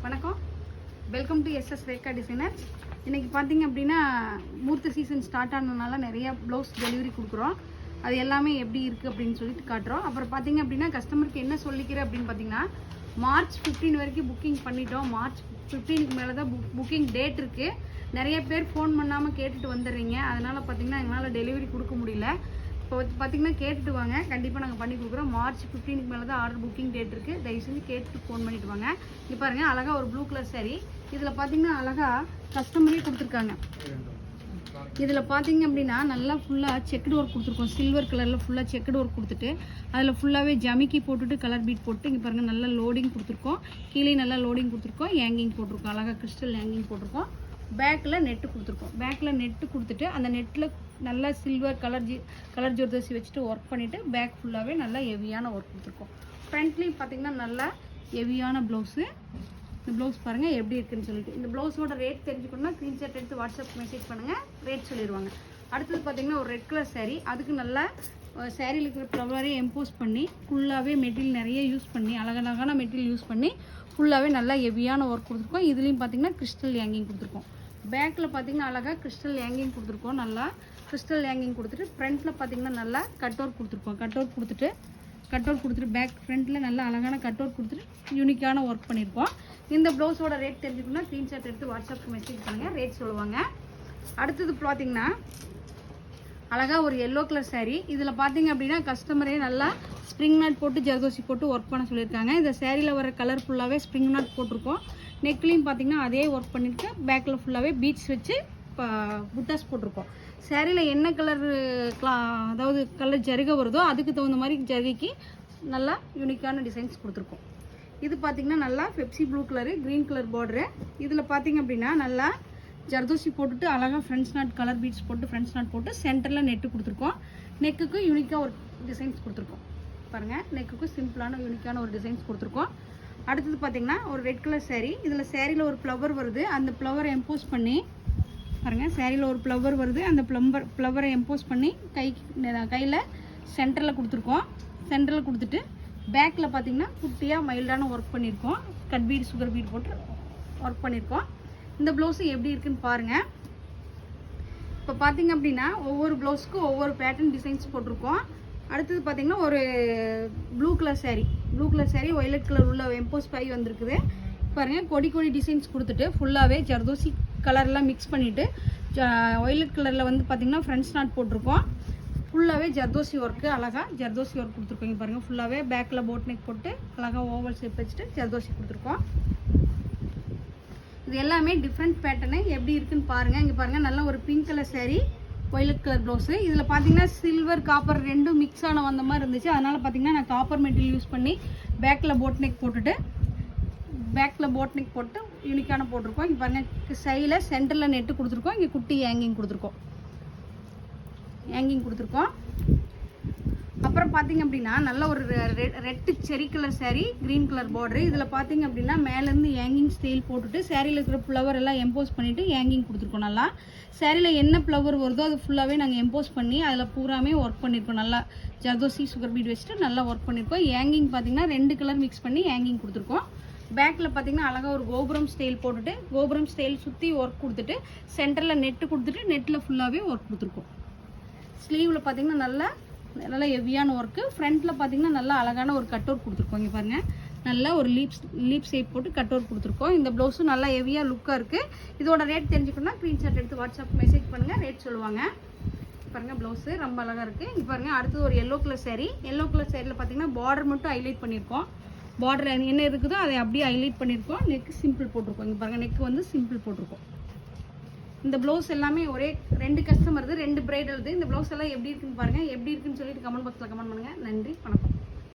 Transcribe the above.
வணக்கம், welcome to SS Rekha designers. இன்றைக்கி பார்த்தீங்க அப்படின்னா மூர்த்த சீசன் ஸ்டார்ட் ஆனதுனால நிறைய ப்ளவுஸ் டெலிவரி கொடுக்குறோம். அது எல்லாமே எப்படி இருக்குது அப்படின்னு சொல்லிட்டு காட்டுறோம். அப்புறம் பார்த்தீங்க அப்படின்னா கஸ்டமருக்கு என்ன சொல்லிக்கிறேன் அப்படின்னு பார்த்தீங்கன்னா, மார்ச் 15 வரைக்கும் புக்கிங் பண்ணிட்டோம். மார்ச் 15க்கு மேலே தான் புக்கிங் டேட் இருக்குது. நிறைய பேர் ஃபோன் பண்ணாமல் கேட்டுட்டு வந்துடுறீங்க. அதனால் பார்த்தீங்கன்னா எங்களால் டெலிவரி கொடுக்க முடியல. இப்போ பார்த்தீங்கன்னா கேட்டுட்டு வாங்க, கண்டிப்பாக நாங்கள் பண்ணி கொடுக்குறோம். மார்ச் 15க்கு மேலே தான் ஆர்டர் புக்கிங் டேட் இருக்குது. தயவு செஞ்சு கேட்டுட்டு ஃபோன் பண்ணிட்டு வாங்க. இப்போ பாருங்கள், அழகாக ஒரு ப்ளூ கலர் சாரீ. இதில் பார்த்தீங்கன்னா அழகாக கஸ்டமரே கொடுத்துருக்காங்க. இதில் பார்த்தீங்க அப்படின்னா நல்லா ஃபுல்லாக செக்குடு ஒர்க் கொடுத்துருக்கோம். சில்வர் கலரில் ஃபுல்லாக செக்குடு ஒர்க் கொடுத்துட்டு அதில் ஃபுல்லாகவே ஜமிக்கி போட்டுட்டு கலர் பீட் போட்டு இங்கே பாருங்கள் நல்லா லோடிங் கொடுத்துருக்கோம். கீழே நல்லா லோடிங் கொடுத்துருக்கோம். ஹேங்கிங் போட்டிருக்கோம். அழகாக கிறிஸ்டல் ஹேங்கிங் போட்டிருக்கோம். பேக்கில் நெட்டு கொடுத்துருக்கோம். பேக்கில் நெட்டு கொடுத்துட்டு அந்த நெட்டில் நல்லா சில்வர் கலர் ஜோர்தசி வச்சுட்டு ஒர்க் பண்ணிவிட்டு பேக் ஃபுல்லாகவே நல்லா ஹெவியான ஒர்க் கொடுத்துருக்கோம். ஃப்ரண்ட்லேயும் பார்த்தீங்கன்னா நல்லா ஹெவியான ப்ளவுஸு. இந்த ப்ளவுஸ் பாருங்கள் எப்படி இருக்குதுன்னு சொல்லிட்டு. இந்த ப்ளவுஸோட ரேட் தெரிஞ்சுக்கணுன்னா ஸ்க்ரீன்ஷாட் எடுத்து வாட்ஸ்அப் மெசேஜ் பண்ணுங்கள், ரேட் சொல்லிடுவாங்க. அடுத்தது பார்த்தீங்கன்னா ஒரு ரெட் கலர் சாரீ. அதுக்கு நல்லா சாரியில் இருக்கிற ஃப்ளவரே எம்போஸ் பண்ணி ஃபுல்லாகவே மெட்டீரியல் நிறைய யூஸ் பண்ணி அழகழகான மெட்டீரியல் யூஸ் பண்ணி ஃபுல்லாகவே நல்லா ஹெவியான ஒர்க் கொடுத்துருக்கோம். இதுலேயும் பார்த்தீங்கன்னா கிறிஸ்டல் ஹேங்கிங் கொடுத்துருக்கோம். பேக்கில் பார்த்தீங்கன்னா அழகாக கிறிஸ்டல் ஹேங்கிங் கொடுத்துருக்கோம். நல்லா கிறிஸ்டல் ஹேங்கிங் கொடுத்துட்டு ஃப்ரண்ட்டில் பார்த்தீங்கன்னா நல்லா கட் ஒர்க் கொடுத்துருக்கோம். கட் ஒர்க் கொடுத்துட்டு பேக் ஃப்ரண்ட்டில் நல்லா அழகான கட் ஒர்க் கொடுத்துட்டு யூனிக்கான ஒர்க் பண்ணியிருக்கோம். இந்த ப்ளவுஸோட ரேட் தெரிஞ்சுக்கணும்னா ஸ்க்ரீன்ஷாட் எடுத்து வாட்ஸ்அப்புக்கு மெசேஜ் பண்ணுங்கள், ரேட் சொல்லுவாங்க. அடுத்தது பார்த்தீங்கன்னா அழகாக ஒரு எல்லோ கலர் சாரீ. இதில் பார்த்தீங்க அப்படின்னா கஸ்டமரே நல்லா ஸ்ப்ரிங் நாட் போட்டு ஜர்தோசி போட்டு ஒர்க் பண்ண சொல்லியிருக்காங்க. இந்த சேரீயில் வர கலர் ஃபுல்லாகவே ஸ்ப்ரிங் நாட் போட்டிருக்கோம். நெக்லையும் பார்த்தீங்கன்னா அதே ஒர்க் பண்ணிட்டு பேக்கில் ஃபுல்லாகவே பீட்ஸ் வச்சு புட்டாஸ் போட்டிருக்கோம். சேரீயில் என்ன கலர் அதாவது கலர் ஜருகை வருதோ அதுக்கு தகுந்த மாதிரி ஜருகைக்கு நல்லா யூனிக்கான டிசைன்ஸ் கொடுத்துருக்கோம். இது பார்த்திங்கன்னா நல்லா Pepsi blue colour, green colour border. இதில் பார்த்திங்க அப்படின்னா நல்லா ஜர்தோசி போட்டுட்டு அழகாக ஃப்ரெண்ட்ஸ் நாட் கலர் பீட்ஸ் போட்டு ஃப்ரெண்ட்ஸ் நாட் போட்டு சென்டரில் நெட்டு கொடுத்துருக்கோம். நெக்குக்கு யூனிக்காக ஒரு டிசைன்ஸ் கொடுத்துருக்கோம். பாருங்கள், நெக்குக்கு சிம்பிளான யூனிக்கான ஒரு டிசைன்ஸ் கொடுத்துருக்கோம். அடுத்தது பார்த்திங்கன்னா ஒரு ரெட் கலர் சாரீ. இதில் சேரீயில் ஒரு ஃப்ளவர் வருது. அந்த ஃப்ளவரை எம்போஸ் பண்ணி பாருங்கள், சேரீயில் ஒரு ஃப்ளவர் வருது. அந்த ஃப்ளவரை எம்போஸ் பண்ணி கையில் சென்டரில் கொடுத்துருக்கோம். சென்டரில் கொடுத்துட்டு பேக்கில் பார்த்திங்கன்னா குட்டியாக மைல்டான ஒர்க் பண்ணியிருக்கோம். கட் பீட் சுகர் பீட் போட்டு ஒர்க் பண்ணியிருக்கோம். இந்த ப்ளவுஸு எப்படி இருக்குன்னு பாருங்கள். இப்போ பார்த்திங்க அப்படின்னா ஒவ்வொரு ப்ளவுஸுக்கும் ஒவ்வொரு பேட்டர்ன் டிசைன்ஸ் போட்டிருக்கோம். அடுத்தது பார்த்திங்கன்னா ஒரு blue colour sari violet colour உள்ள எம்போஸ் பாய் வந்திருக்குது. பாருங்கள், கொடி டிசைன்ஸ் கொடுத்துட்டு ஃபுல்லாகவே ஜர்தோசி கலர்லாம் மிக்ஸ் பண்ணிவிட்டு ஒய்லட் கலரில் வந்து பார்த்திங்கன்னா ஃப்ரெண்ட்ஸ் நாட் போட்டிருக்கோம். ஃபுல்லாகவே ஜர்தோசி ஒர்க்கு, அழகாக ஜர்தோசி ஒர்க் கொடுத்துருக்கோங்க. பாருங்கள், ஃபுல்லாகவே பேக்கில் போட் நெக் போட்டு அழகாக ஓவல் ஷேப் வச்சுட்டு ஜர்தோசி கொடுத்துருக்கோம். இது எல்லாமே டிஃப்ரெண்ட் பேட்டர்னு எப்படி இருக்குன்னு பாருங்கள். இங்கே பாருங்கள், நல்லா ஒரு pink colour sari, violet colour blouse. இதில் பார்த்தீங்கன்னா சில்வர் காப்பர் ரெண்டும் மிக்ஸ் ஆன வந்த மாதிரி இருந்துச்சு. அதனால் பார்த்தீங்கன்னா நான் காப்பர் மெட்டீரியல் யூஸ் பண்ணி பேக்கில் போட் நெக் போட்டு யூனிக்கான போட்டிருக்கோம். இங்கே பாருங்கள், சைடில் சென்டரில் நெட்டு கொடுத்துருக்கோம். இங்கே குட்டி ஹேங்கிங் கொடுத்துருக்கோம். அப்புறம் பார்த்தீங்க அப்படின்னா நல்ல ஒரு ரெட்டு செரி colour sari, green colour border. இதில் பார்த்தீங்க அப்படின்னா மேலேருந்து ஹேங்கிங் ஸ்டைல் போட்டுட்டு சேரீயில் இருக்கிற ஃப்ளவர் எல்லாம் எம்போஸ் பண்ணிவிட்டு ஹேங்கிங் கொடுத்துருக்கோம். நல்லா சேரீயில் என்ன ஃப்ளவர் வருதோ அது ஃபுல்லாகவே நாங்கள் எம்போஸ் பண்ணி அதில் பூராமே ஒர்க் பண்ணியிருக்கோம். நல்லா ஜர்தோசி சுகர் பீட் வச்சுட்டு நல்லா ஒர்க் பண்ணியிருக்கோம். ஹேங்கிங் பார்த்தீங்கன்னா 2 கலர் மிக்ஸ் பண்ணி ஹேங்கிங் கொடுத்துருக்கோம். பேக்கில் பார்த்தீங்கன்னா அழகாக ஒரு கோபுரம் ஸ்டைல் போட்டுட்டு கோபுரம் ஸ்டைல் சுற்றி ஒர்க் கொடுத்துட்டு சென்டரில் நெட்டு கொடுத்துட்டு நெட்டில் ஃபுல்லாகவே ஒர்க் கொடுத்துருக்கோம். ஸ்லீவில் பார்த்தீங்கன்னா நல்லா ஹெவியான ஒர்க்கு. ஃப்ரண்ட்டில் பார்த்தீங்கன்னா நல்லா அழகான ஒரு கட் ஒர்க் கொடுத்துருக்கோம். இங்கே பாருங்கள், நல்லா ஒரு லீப் ஷேப் போட்டு கட் ஒர்க் கொடுத்துருக்கோம். இந்த ப்ளவுஸும் நல்லா ஹெவியாக லுக்காக இருக்குது. இதோட ரேட் தெரிஞ்சுக்கணும்னா ஸ்க்ரீன்ஷாட் எடுத்து வாட்ஸ்அப் மெசேஜ் பண்ணுங்கள், ரேட் சொல்லுவாங்க. பாருங்கள், ப்ளவுஸு ரொம்ப அழகாக இருக்குது. இங்கே பாருங்கள், அடுத்தது ஒரு yellow colour sari. Yellow colour சாரியில் பார்த்தீங்கன்னா பார்டர் மட்டும் ஹைலைட் பண்ணியிருக்கோம். பார்டர் என்ன இருக்குதோ அதை அப்படியே ஹைலைட் பண்ணியிருக்கோம். நெக்கு சிம்பிள் போட்டிருக்கோம். இங்கே பாருங்கள், நெக்கு வந்து சிம்பிள் போட்டிருக்கோம். இந்த ப்ளவுஸ் எல்லாமே ஒரே 2 கஸ்டமர், 2 பிரைடல். இந்த ப்ளவுஸ் எல்லாம் எப்படி இருக்குன்னு பாருங்கள். எப்படி இருக்குன்னு சொல்லிட்டு கமெண்ட் பாக்ஸில் கமெண்ட் பண்ணுங்கள். நன்றி, வணக்கம்.